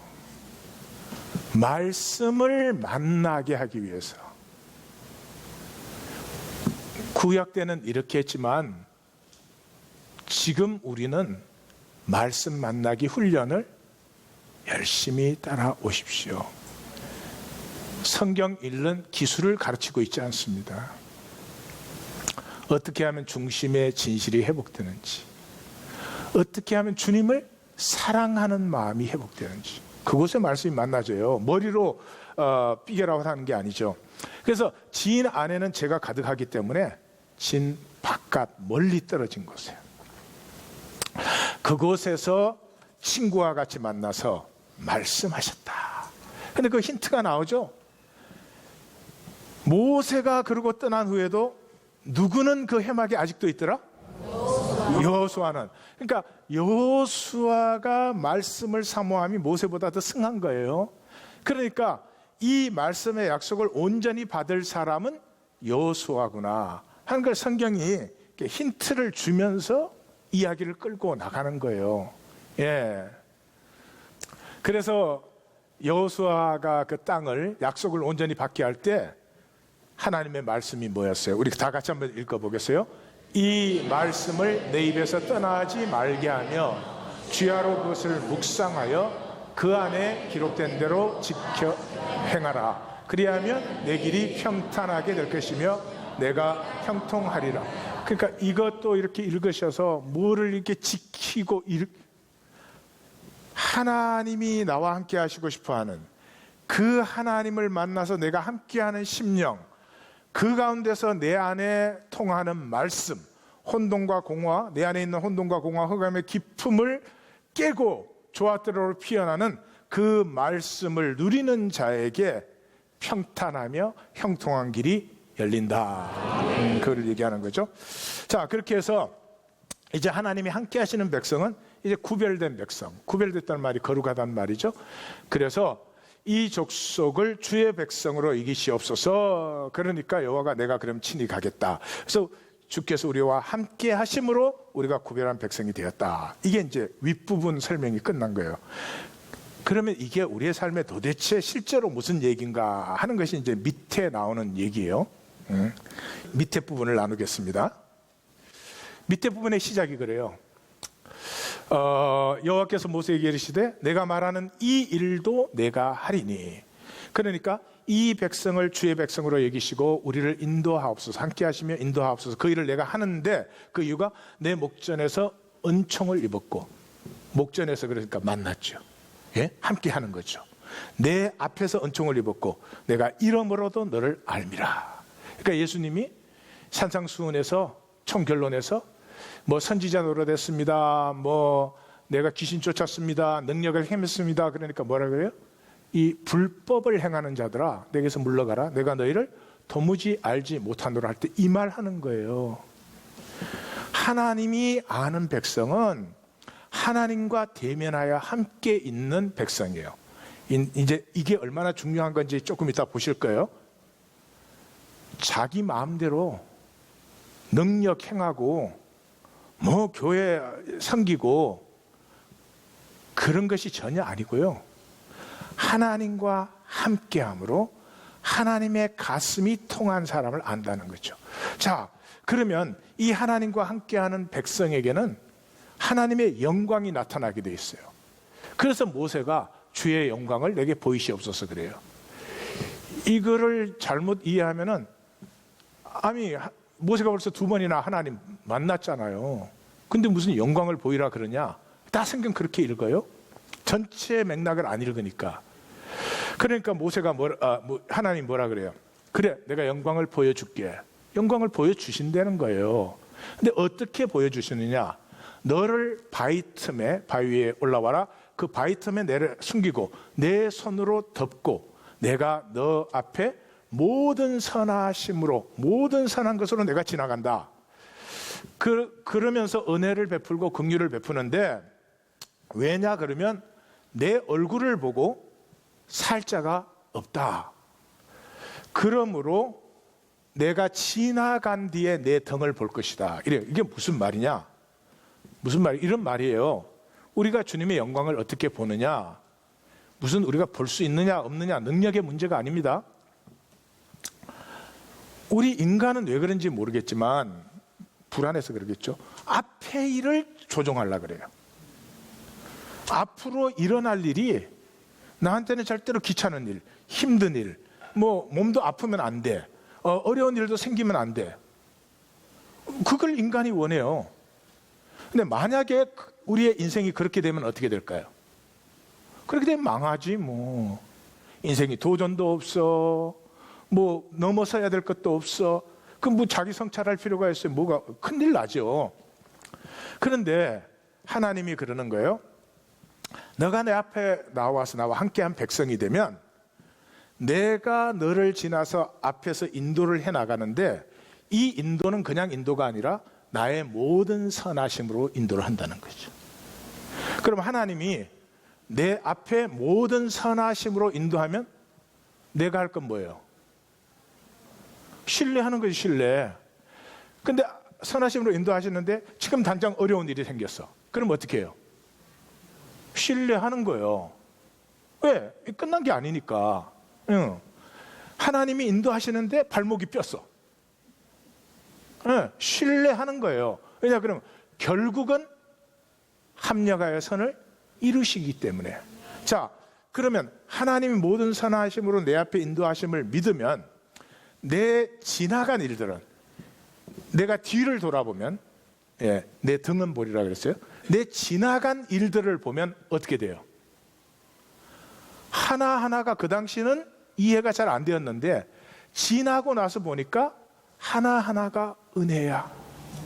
말씀을 만나게 하기 위해서. 구약 때는 이렇게 했지만 지금 우리는 말씀 만나기 훈련을 열심히 따라오십시오. 성경 읽는 기술을 가르치고 있지 않습니다. 어떻게 하면 중심의 진실이 회복되는지, 어떻게 하면 주님을 사랑하는 마음이 회복되는지, 그곳에 말씀이 만나져요. 머리로 삐개라고 하는 게 아니죠. 그래서 진 안에는 죄가 가득하기 때문에 진 바깥 멀리 떨어진 곳에, 그곳에서 친구와 같이 만나서 말씀하셨다. 근데 그 힌트가 나오죠. 모세가 그러고 떠난 후에도 누구는 그 해막에 아직도 있더라? 여호수아는. 그러니까 여호수아가 말씀을 사모함이 모세보다 더 승한 거예요. 그러니까 이 말씀의 약속을 온전히 받을 사람은 여호수아구나 하는 걸 성경이 힌트를 주면서 이야기를 끌고 나가는 거예요. 예. 그래서 여호수아가 그 땅을, 약속을 온전히 받게 할 때 하나님의 말씀이 뭐였어요? 우리 다 같이 한번 읽어보겠어요? 이 말씀을 내 입에서 떠나지 말게 하며 주야로 그것을 묵상하여 그 안에 기록된 대로 지켜 행하라. 그리하면 내 길이 평탄하게 될 것이며 내가 형통하리라. 그러니까 이것도 이렇게 읽으셔서 뭐를 이렇게 지키고, 하나님이 나와 함께 하시고 싶어하는 그 하나님을 만나서 내가 함께하는 심령, 그 가운데서 내 안에 통하는 말씀, 혼돈과 공허, 내 안에 있는 혼돈과 공허, 흑암의 깊음을 깨고 조화대로로 피어나는 그 말씀을 누리는 자에게 평탄하며 형통한 길이 열린다. 그걸 얘기하는 거죠. 자, 그렇게 해서 이제 하나님이 함께 하시는 백성은 이제 구별된 백성, 구별됐다는 말이 거룩하다는 말이죠. 그래서 이 족속을 주의 백성으로 이기시옵소서. 그러니까 여호와가 내가 그럼 친히 가겠다. 그래서 주께서 우리와 함께 하심으로 우리가 구별한 백성이 되었다. 이게 이제 윗부분 설명이 끝난 거예요. 그러면 이게 우리의 삶에 도대체 실제로 무슨 얘기인가 하는 것이 이제 밑에 나오는 얘기예요. 밑에 부분을 나누겠습니다. 밑에 부분의 시작이 그래요. 여호와께서 모세에게 이르시되 내가 말하는 이 일도 내가 하리니. 그러니까 이 백성을 주의 백성으로 여기시고 우리를 인도하옵소서, 함께 하시며 인도하옵소서. 그 일을 내가 하는데 그 이유가 내 목전에서 은총을 입었고, 목전에서 그러니까 만났죠. 예? 함께 하는 거죠. 내 앞에서 은총을 입었고 내가 이름으로도 너를 알미라. 그러니까 예수님이 산상수훈에서 총결론에서 뭐 선지자 노릇했습니다, 뭐 내가 귀신 쫓았습니다, 능력을 행했습니다. 그러니까 뭐라 그래요? 이 불법을 행하는 자들아 내게서 물러가라, 내가 너희를 도무지 알지 못하노라 할 때 이 말 하는 거예요. 하나님이 아는 백성은 하나님과 대면하여 함께 있는 백성이에요. 이제 이게 얼마나 중요한 건지 조금 이따 보실 거예요. 자기 마음대로 능력 행하고 뭐 교회 섬기고 그런 것이 전혀 아니고요. 하나님과 함께함으로 하나님의 가슴이 통한 사람을 안다는 거죠. 자, 그러면 이 하나님과 함께하는 백성에게는 하나님의 영광이 나타나게 돼 있어요. 그래서 모세가 주의 영광을 내게 보이시옵소서 그래요. 이거를 잘못 이해하면은, 아니 모세가 벌써 2번이나 하나님 만났잖아요. 근데 무슨 영광을 보이라 그러냐? 다 성경 그렇게 읽어요? 전체 맥락을 안 읽으니까. 그러니까 모세가 하나님 뭐라 그래요? 그래, 내가 영광을 보여줄게. 영광을 보여주신다는 거예요. 근데 어떻게 보여주시느냐? 너를 바위 위에 올라와라. 그 바위 틈에 내를 숨기고 내 손으로 덮고 내가 너 앞에 모든 선하심으로, 모든 선한 것으로 내가 지나간다. 그러면서 은혜를 베풀고 긍휼을 베푸는데, 왜냐 그러면 내 얼굴을 보고 살 자가 없다. 그러므로 내가 지나간 뒤에 내 등을 볼 것이다. 이게 무슨 말이냐? 무슨 말? 이런 말이에요. 우리가 주님의 영광을 어떻게 보느냐? 무슨 우리가 볼 수 있느냐 없느냐 능력의 문제가 아닙니다. 우리 인간은 왜 그런지 모르겠지만 불안해서 그러겠죠. 앞의 일을 조종하려고 그래요. 앞으로 일어날 일이 나한테는 절대로 귀찮은 일, 힘든 일, 뭐 몸도 아프면 안 돼, 어려운 일도 생기면 안 돼. 그걸 인간이 원해요. 근데 만약에 우리의 인생이 그렇게 되면 어떻게 될까요? 그렇게 되면 망하지 뭐. 인생이 도전도 없어, 뭐 넘어서야 될 것도 없어. 그럼 뭐 자기 성찰할 필요가 있어요? 뭐가 큰일 나죠. 그런데 하나님이 그러는 거예요. 너가 내 앞에 나와서 나와 함께한 백성이 되면 내가 너를 지나서 앞에서 인도를 해나가는데, 이 인도는 그냥 인도가 아니라 나의 모든 선하심으로 인도를 한다는 거죠. 그럼 하나님이 내 앞에 모든 선하심으로 인도하면 내가 할 건 뭐예요? 신뢰하는 거지, 신뢰. 근데 선하심으로 인도하시는데 지금 당장 어려운 일이 생겼어. 그럼 어떻게 해요? 신뢰하는 거예요. 왜? 끝난 게 아니니까. 하나님이 인도하시는데 발목이 뼈어. 신뢰하는 거예요. 왜냐? 그러면 결국은 합력하여 선을 이루시기 때문에. 자, 그러면 하나님이 모든 선하심으로 내 앞에 인도하심을 믿으면 내 지나간 일들은, 내가 뒤를 돌아보면, 내 등은 보리라 그랬어요. 내 지나간 일들을 보면 어떻게 돼요? 하나하나가 그 당시는 이해가 잘 안 되었는데 지나고 나서 보니까 하나하나가 은혜야.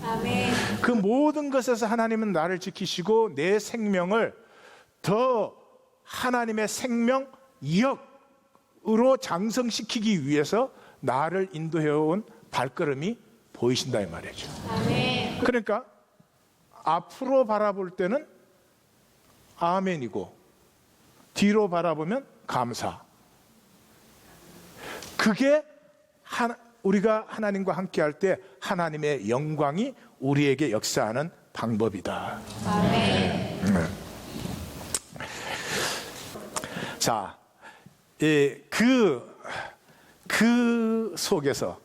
아멘. 그 모든 것에서 하나님은 나를 지키시고 내 생명을 더 하나님의 생명 이역으로 장성시키기 위해서 나를 인도해온 발걸음이 보이신다 이 말이죠. 아멘. 그러니까 앞으로 바라볼 때는 아멘이고 뒤로 바라보면 감사. 그게 우리가 하나님과 함께할 때 하나님의 영광이 우리에게 역사하는 방법이다. 아멘. 자, 그 속에서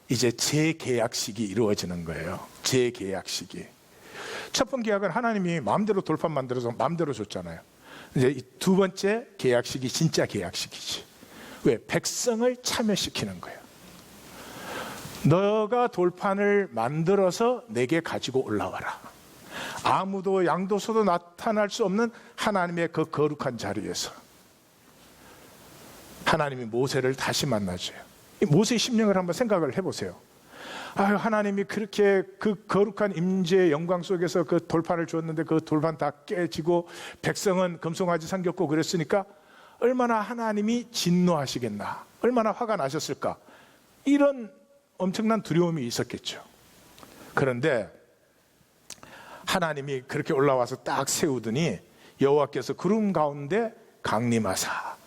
이제 재계약식이 이루어지는 거예요. 재계약식이. 첫 번 계약은 하나님이 마음대로 돌판 만들어서 마음대로 줬잖아요. 이제 이 두 번째 계약식이 진짜 계약식이지. 왜? 백성을 참여시키는 거예요. 너가 돌판을 만들어서 내게 가지고 올라와라. 아무도 양도소도 나타날 수 없는 하나님의 그 거룩한 자리에서 하나님이 모세를 다시 만나줘요. 이 모세의 심령을 한번 생각을 해보세요. 아유, 하나님이 그렇게 그 거룩한 임재의 영광 속에서 그 돌판을 주었는데 그 돌판 다 깨지고 백성은 금송아지 삼겼고 그랬으니까 얼마나 하나님이 진노하시겠나, 얼마나 화가 나셨을까, 이런 엄청난 두려움이 있었겠죠. 그런데 하나님이 그렇게 올라와서 딱 세우더니 여호와께서 구름 가운데 강림하사,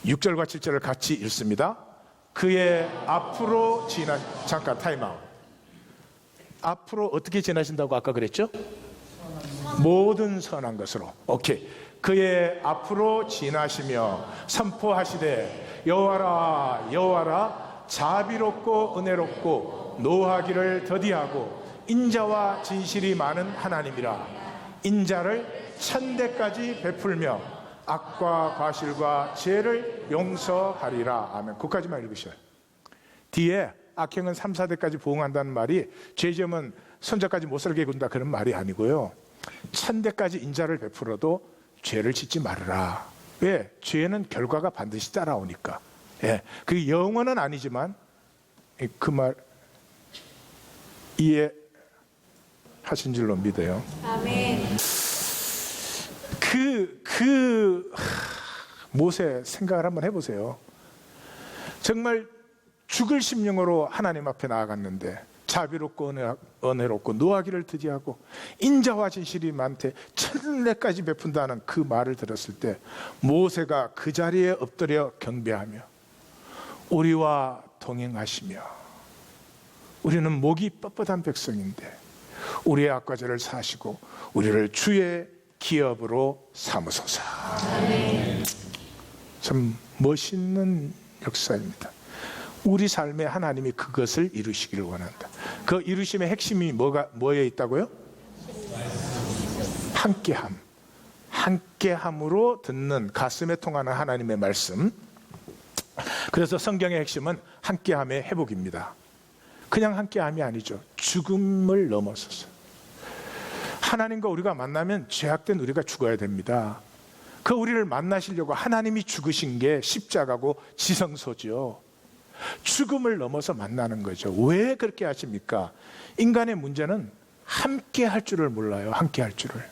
6절과 7절을 같이 읽습니다. 그의 앞으로 잠깐 타임아웃. 앞으로 어떻게 지나신다고 아까 그랬죠? 모든 선한 것으로. 오케이. 그의 앞으로 지나시며 선포하시되 여호와라 여호와라 자비롭고 은혜롭고 노하기를 더디하고 인자와 진실이 많은 하나님이라. 인자를 천대까지 베풀며 악과 과실과 죄를 용서하리라. 아멘. 그까지만 읽으셔요. 뒤에 악행은 3, 4대까지 보응한다는 말이 죄지으면 손자까지 못 살게 군다, 그런 말이 아니고요. 천대까지 인자를 베풀어도 죄를 짓지 말아라. 왜? 죄는 결과가 반드시 따라오니까. 예, 그 영원은 아니지만 그 말 이해하신 줄로 믿어요. 아멘. 모세 생각을 한번 해보세요. 정말 죽을 심령으로 하나님 앞에 나아갔는데 자비롭고 은혜롭고 노하기를 더디하고 인자와 진실이 많되 천대까지 베푼다는 그 말을 들었을 때 모세가 그 자리에 엎드려 경배하며 우리와 동행하시며, 우리는 목이 뻣뻣한 백성인데 우리의 악과 죄를 사시고 우리를 주의 기업으로 삼으소서. 참 멋있는 역사입니다. 우리 삶에 하나님이 그것을 이루시기를 원한다. 그 이루심의 핵심이 뭐에 있다고요? 함께함. 함께함으로 듣는, 가슴에 통하는 하나님의 말씀. 그래서 성경의 핵심은 함께함의 회복입니다. 그냥 함께함이 아니죠. 죽음을 넘어서서 하나님과 우리가 만나면 죄악된 우리가 죽어야 됩니다. 그 우리를 만나시려고 하나님이 죽으신 게 십자가고 지성소죠. 죽음을 넘어서 만나는 거죠. 왜 그렇게 하십니까? 인간의 문제는 함께 할 줄을 몰라요. 함께 할 줄을.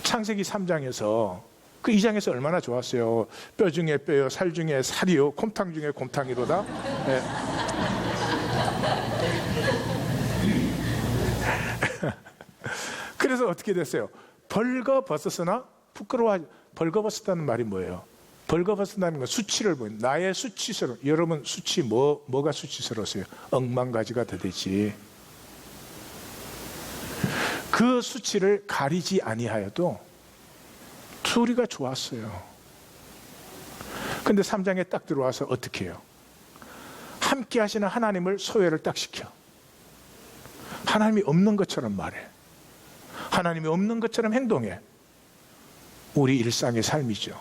창세기 3장에서 그 2장에서 얼마나 좋았어요. 뼈 중에 뼈요, 살 중에 살이요, 곰탕 중에 곰탕이로다. 네. 그래서 어떻게 됐어요? 벌거벗었으나 부끄러워하지. 벌거벗었다는 말이 뭐예요? 벌거벗었다는 건 수치를 보인, 나의 수치스러움. 여러분 수치 뭐가 수치스러웠어요? 억만가지가 더 되지. 그 수치를 가리지 아니하여도 둘이가 좋았어요. 근데 3장에 딱 들어와서 어떻게 해요? 함께 하시는 하나님을 소외를 딱 시켜. 하나님이 없는 것처럼 말해. 하나님이 없는 것처럼 행동해. 우리 일상의 삶이죠.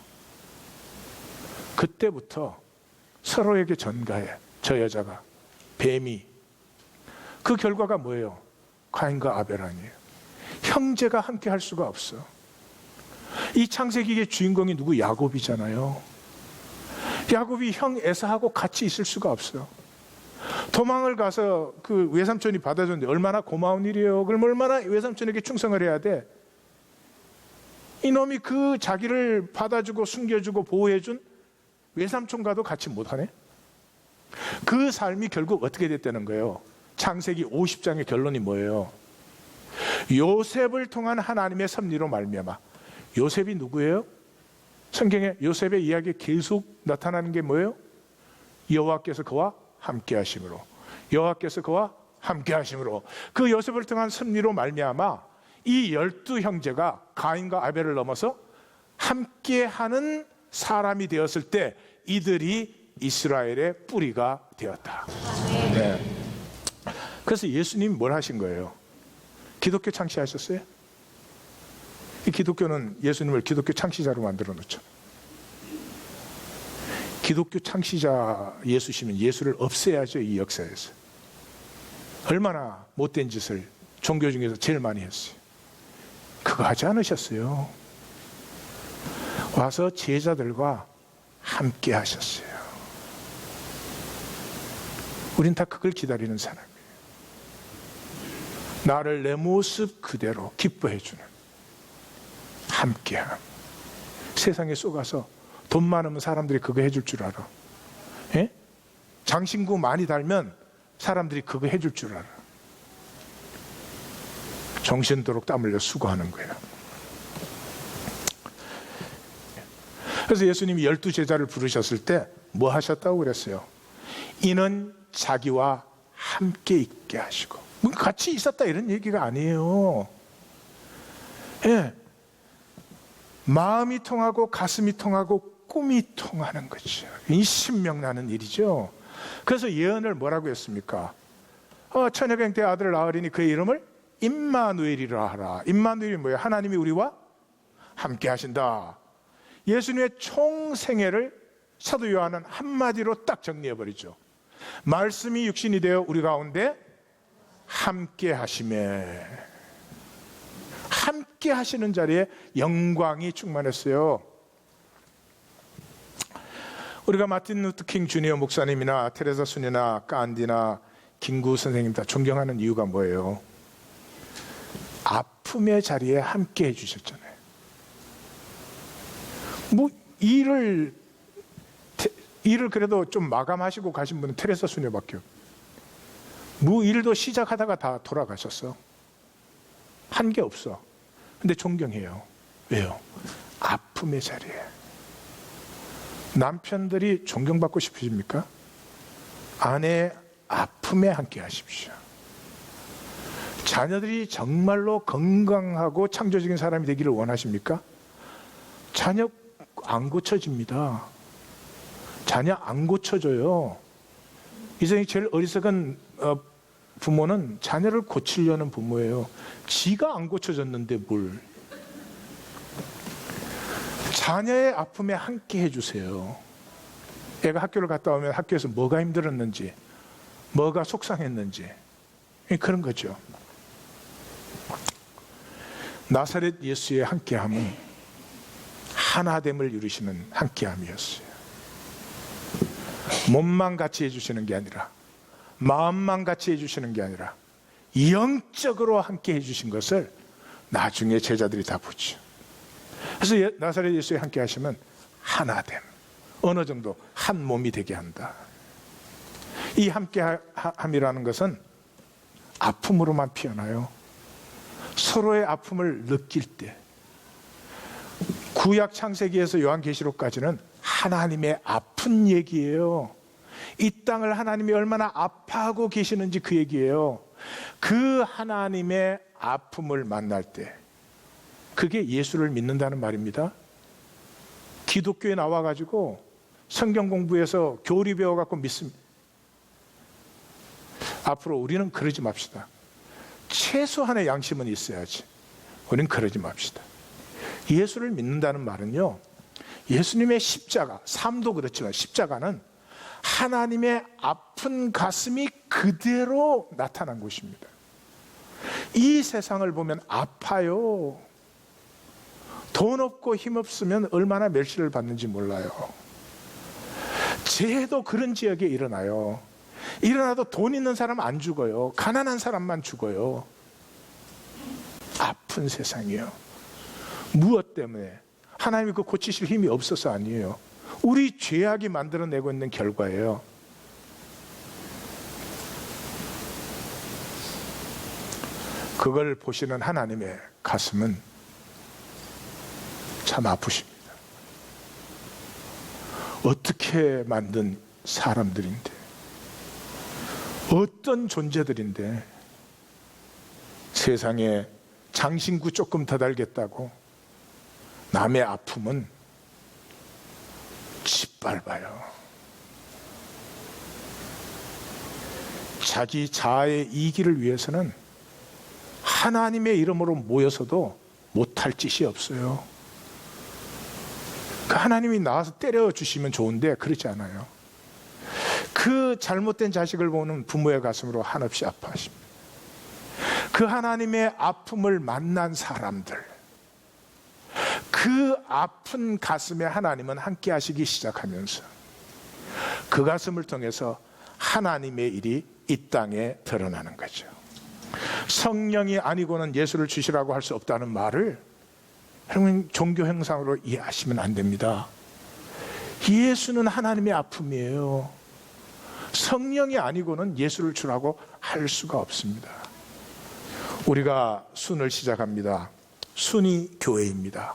그때부터 서로에게 전가해. 저 여자가, 뱀이. 그 결과가 뭐예요? 가인과 아벨 아니에요. 형제가 함께 할 수가 없어. 이 창세기의 주인공이 누구? 야곱이잖아요. 야곱이 형 에사하고 같이 있을 수가 없어. 도망을 가서 그 외삼촌이 받아줬는데 얼마나 고마운 일이에요. 그럼 얼마나 외삼촌에게 충성을 해야 돼. 이놈이 그 자기를 받아주고 숨겨주고 보호해준 외삼촌과도 같이 못하네. 그 삶이 결국 어떻게 됐다는 거예요? 창세기 50장의 결론이 뭐예요? 요셉을 통한 하나님의 섭리로 말미암아. 요셉이 누구예요? 성경에 요셉의 이야기에 계속 나타나는 게 뭐예요? 여호와께서 그와 함께 하심으로. 여호와께서 그와 함께 하심으로. 그 요셉을 통한 섭리로 말미암아 이 12형제가 가인과 아벨을 넘어서 함께하는 사람이 되었을 때 이들이 이스라엘의 뿌리가 되었다. 네. 그래서 예수님이 뭘 하신 거예요? 기독교 창시하셨어요? 이 기독교는 예수님을 기독교 창시자로 만들어 놓죠. 기독교 창시자 예수시면 예수를 없애야죠. 이 역사에서 얼마나 못된 짓을 종교 중에서 제일 많이 했어요. 그거 하지 않으셨어요. 와서 제자들과 함께 하셨어요. 우린 다 그걸 기다리는 사람이에요. 나를 내 모습 그대로 기뻐해 주는 함께함. 세상에 쏘가서 돈 많으면 사람들이 그거 해줄 줄 알아. 예? 장신구 많이 달면 사람들이 그거 해줄 줄 알아. 정신도록 땀 흘려 수고하는 거예요. 그래서 예수님이 12제자를 부르셨을 때 뭐 하셨다고 그랬어요? 이는 자기와 함께 있게 하시고. 뭐 같이 있었다 이런 얘기가 아니에요. 예. 마음이 통하고 가슴이 통하고 꿈이 통하는 거죠. 이 신명나는 일이죠. 그래서 예언을 뭐라고 했습니까? 처녀병 때 아들을 낳으리니 그의 이름을 임마누엘이라 하라. 임마누엘이 뭐예요? 하나님이 우리와 함께 하신다. 예수님의 총 생애를 사도 요한은 한마디로 딱 정리해버리죠. 말씀이 육신이 되어 우리 가운데 함께 하심에, 함께 하시는 자리에 영광이 충만했어요. 우리가 마틴 루터킹 주니어 목사님이나 테레사 순이나 깐디나 김구 선생님 다 존경하는 이유가 뭐예요? 아픔의 자리에 함께 해주셨잖아요. 뭐 일을 그래도 좀 마감하시고 가신 분은 테레사 수녀밖에 없어요. 뭐 일도 시작하다가 다 돌아가셨어. 한 게 없어. 근데 존경해요. 왜요? 아픔의 자리에. 남편들이 존경받고 싶으십니까? 아내의 아픔에 함께 하십시오. 자녀들이 정말로 건강하고 창조적인 사람이 되기를 원하십니까? 자녀 안 고쳐집니다. 자녀 안 고쳐져요. 이 세상에 제일 어리석은 부모는 자녀를 고치려는 부모예요. 지가 안 고쳐졌는데 뭘. 자녀의 아픔에 함께 해주세요. 애가 학교를 갔다 오면 학교에서 뭐가 힘들었는지, 뭐가 속상했는지, 그런 거죠. 나사렛 예수의 함께함은 하나됨을 이루시는 함께함이었어요. 몸만 같이 해주시는 게 아니라, 마음만 같이 해주시는 게 아니라 영적으로 함께 해주신 것을 나중에 제자들이 다 보죠. 그래서 나사렛 예수에 함께 하시면 하나됨, 어느 정도 한 몸이 되게 한다. 이 함께함이라는 것은 아픔으로만 피어나요. 서로의 아픔을 느낄 때, 구약 창세기에서 요한계시록까지는 하나님의 아픈 얘기예요. 이 땅을 하나님이 얼마나 아파하고 계시는지 그 얘기예요. 그 하나님의 아픔을 만날 때, 그게 예수를 믿는다는 말입니다. 기독교에 나와가지고 성경 공부해서 교리 배워갖고 믿습니다. 앞으로 우리는 그러지 맙시다. 최소한의 양심은 있어야지. 우리는 그러지 맙시다. 예수를 믿는다는 말은요, 예수님의 십자가, 삶도 그렇지만 십자가는 하나님의 아픈 가슴이 그대로 나타난 것입니다. 이 세상을 보면 아파요. 돈 없고 힘 없으면 얼마나 멸시를 받는지 몰라요. 재해도 그런 지역에 일어나요. 일어나도 돈 있는 사람 안 죽어요. 가난한 사람만 죽어요. 아픈 세상이에요. 무엇 때문에? 하나님이 그 고치실 힘이 없어서 아니에요. 우리 죄악이 만들어내고 있는 결과예요. 그걸 보시는 하나님의 가슴은 참 아프십니다. 어떻게 만든 사람들인데, 어떤 존재들인데 세상에 장신구 조금 더 달겠다고 남의 아픔은 짓밟아요. 자기 자아의 이기를 위해서는 하나님의 이름으로 모여서도 못할 짓이 없어요. 그 하나님이 나와서 때려주시면 좋은데 그렇지 않아요. 그 잘못된 자식을 보는 부모의 가슴으로 한없이 아파하십니다. 그 하나님의 아픔을 만난 사람들, 그 아픈 가슴에 하나님은 함께 하시기 시작하면서 그 가슴을 통해서 하나님의 일이 이 땅에 드러나는 거죠. 성령이 아니고는 예수를 주시라고 할 수 없다는 말을 여러분 종교 형상으로 이해하시면 안 됩니다. 예수는 하나님의 아픔이에요. 성령이 아니고는 예수를 주라고 할 수가 없습니다. 우리가 순을 시작합니다. 순이 교회입니다.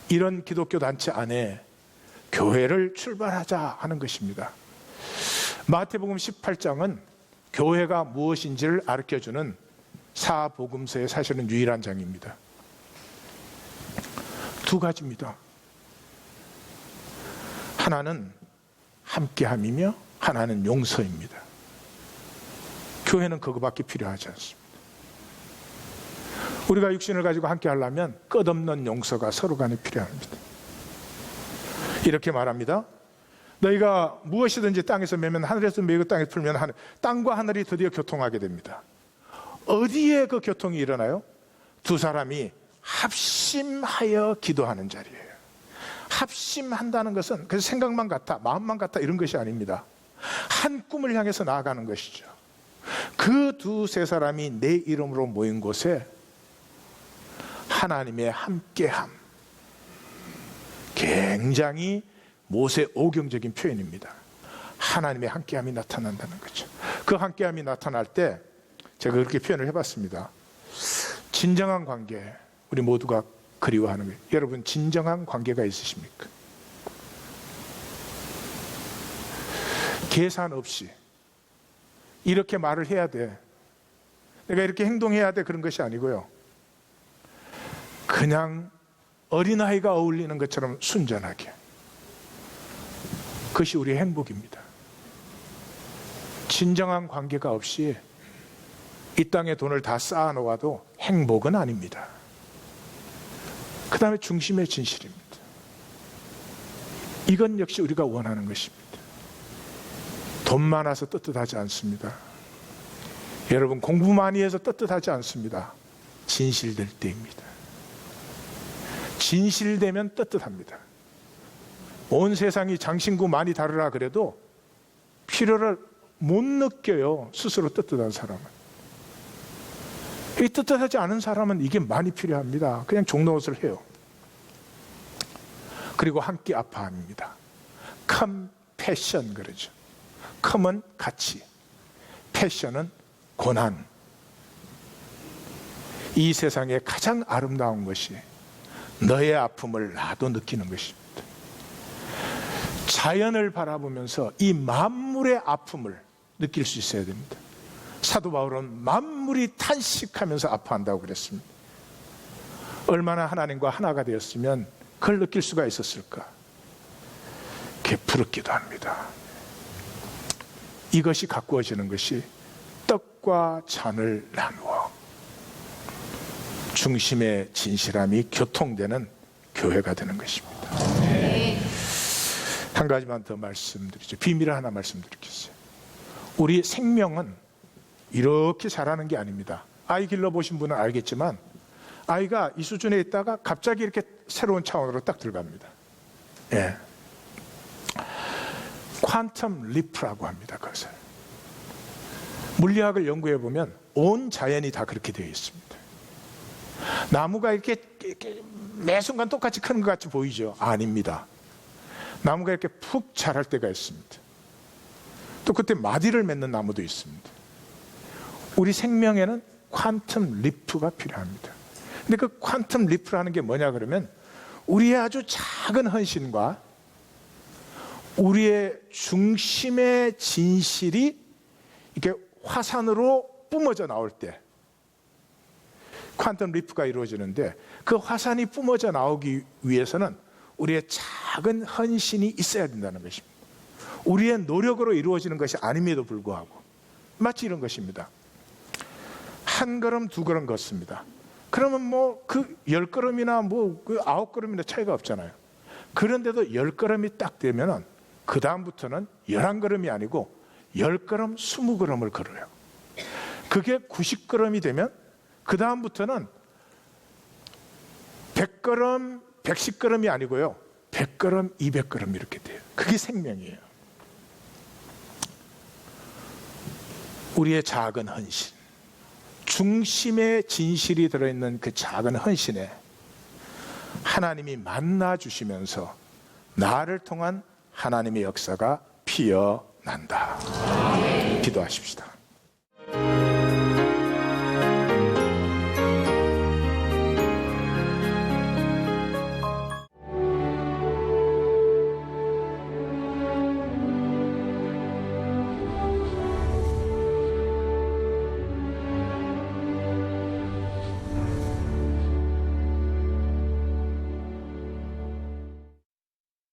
이런 기독교 단체 안에 교회를 출발하자 하는 것입니다. 마태복음 18장은 교회가 무엇인지를 가르쳐주는 사복음서의 사실은 유일한 장입니다. 두 가지입니다. 하나는 함께함이며 하나는 용서입니다. 교회는 그거밖에 필요하지 않습니다. 우리가 육신을 가지고 함께 하려면 끝없는 용서가 서로 간에 필요합니다. 이렇게 말합니다. 너희가 무엇이든지 땅에서 매면 하늘에서 매고 땅에서 풀면 하늘, 땅과 하늘이 드디어 교통하게 됩니다. 어디에 그 교통이 일어나요? 두 사람이 합심하여 기도하는 자리예요. 합심한다는 것은 그래서 생각만 같아, 마음만 같아 이런 것이 아닙니다. 한 꿈을 향해서 나아가는 것이죠. 그 두세 사람이 내 이름으로 모인 곳에 하나님의 함께함, 굉장히 모세 오경적인 표현입니다. 하나님의 함께함이 나타난다는 거죠. 그 함께함이 나타날 때 제가 그렇게 표현을 해봤습니다. 진정한 관계, 우리 모두가 그리워하는 거예요. 여러분 진정한 관계가 있으십니까? 계산 없이 이렇게 말을 해야 돼, 내가 이렇게 행동해야 돼, 그런 것이 아니고요. 그냥 어린아이가 어울리는 것처럼 순전하게, 그것이 우리의 행복입니다. 진정한 관계가 없이 이 땅에 돈을 다 쌓아놓아도 행복은 아닙니다. 그 다음에 중심의 진실입니다. 이건 역시 우리가 원하는 것입니다. 돈 많아서 떳떳하지 않습니다. 여러분 공부 많이 해서 떳떳하지 않습니다. 진실될 때입니다. 진실되면 떳떳합니다. 온 세상이 장신구 많이 다르라 그래도 필요를 못 느껴요. 스스로 떳떳한 사람은. 이 떳떳하지 않은 사람은 이게 많이 필요합니다. 그냥 종로옷을 해요. 그리고 함께 아파합니다. 컴패션 그러죠. 컴은 가치, 패션은 고난. 이 세상에 가장 아름다운 것이 너의 아픔을 나도 느끼는 것입니다. 자연을 바라보면서 이 만물의 아픔을 느낄 수 있어야 됩니다. 사도 바울은 만물이 탄식하면서 아파한다고 그랬습니다. 얼마나 하나님과 하나가 되었으면 그걸 느낄 수가 있었을까? 그게 부럽기도 합니다. 이것이 가꾸어지는 것이 떡과 잔을 나누어 중심의 진실함이 교통되는 교회가 되는 것입니다. 한 가지만 더 말씀드리죠. 비밀을 하나 말씀드리겠어요. 우리 생명은 이렇게 자라는 게 아닙니다. 아이 길러보신 분은 알겠지만 아이가 이 수준에 있다가 갑자기 이렇게 새로운 차원으로 딱 들어갑니다. 예. 퀀텀 리프라고 합니다. 그것을 물리학을 연구해 보면 온 자연이 다 그렇게 되어 있습니다. 나무가 이렇게 매 순간 똑같이 크는 것 같이 보이죠? 아닙니다. 나무가 이렇게 푹 자랄 때가 있습니다. 또 그때 마디를 맺는 나무도 있습니다. 우리 생명에는 퀀텀 리프가 필요합니다. 근데 그 퀀텀 리프라는 게 뭐냐 그러면 우리의 아주 작은 헌신과 우리의 중심의 진실이 이렇게 화산으로 뿜어져 나올 때 퀀텀 리프가 이루어지는데, 그 화산이 뿜어져 나오기 위해서는 우리의 작은 헌신이 있어야 된다는 것입니다. 우리의 노력으로 이루어지는 것이 아님에도 불구하고 마치 이런 것입니다. 한 걸음 두 걸음 걷습니다. 그러면 뭐 그 10걸음이나 뭐 그 9걸음이나 차이가 없잖아요. 그런데도 10걸음이 딱 되면은 그 다음부터는 11걸음이 아니고 10걸음, 20걸음을 걸어요. 그게 90걸음이 되면 그 다음부터는 100걸음, 110걸음이 아니고요. 100걸음, 200걸음 이렇게 돼요. 그게 생명이에요. 우리의 작은 헌신, 중심에 진실이 들어있는 그 작은 헌신에 하나님이 만나 주시면서 나를 통한 하나님의 역사가 피어난다. 기도하십시다.